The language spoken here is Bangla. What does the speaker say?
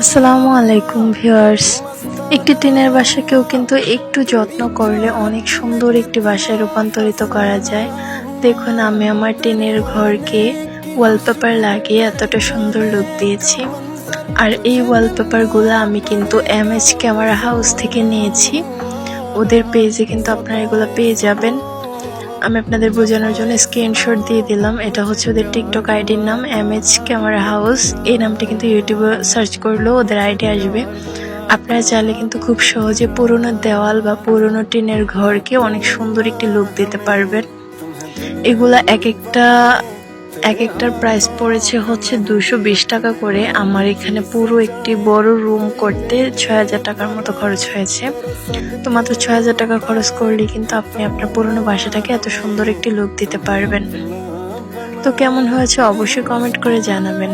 আসসালামু আলাইকুম ভিউয়ার্স। একটি টিনের বাসাকেও কিন্তু একটু যত্ন করলে অনেক সুন্দর একটি বাসায় রূপান্তরিত করা যায়। দেখুন, আমি আমার টিনের ঘরকে ওয়ালপেপার লাগিয়ে এতটা সুন্দর লুক দিয়েছি। আর এই ওয়ালপেপারগুলো আমি কিন্তু এমএচ ক্যামেরা হাউস থেকে নিয়েছি। ওদের পেজে কিন্তু আপনারা এগুলো পেয়ে যাবেন। আমি আপনাদের বোঝানোর জন্য স্ক্রিনশট দিয়ে দিলাম। এটা হচ্ছে ওদের টিকটক আইডির নাম, এমএচ ক্যামেরা হাউস। এই নামটি কিন্তু ইউটিউবে সার্চ করলেও ওদের আইডি আসবে। আপনারা চাইলে কিন্তু খুব সহজে পুরোনো দেওয়াল বা পুরোনো টিনের ঘরকে অনেক সুন্দর একটি লুক দিতে পারবেন। এগুলা এক একটার প্রাইস পড়েছে হচ্ছে 220 টাকা করে। আমার এখানে পুরো একটি বড় রুম করতে 6000 টাকার মতো খরচ হয়েছে। তো মাত্র 6000 টাকা খরচ করলে কিন্তু আপনি আপনার পুরোনো বাসাটাকে এত সুন্দর একটি লুক দিতে পারবেন। তো কেমন হয়েছে অবশ্যই কমেন্ট করে জানাবেন।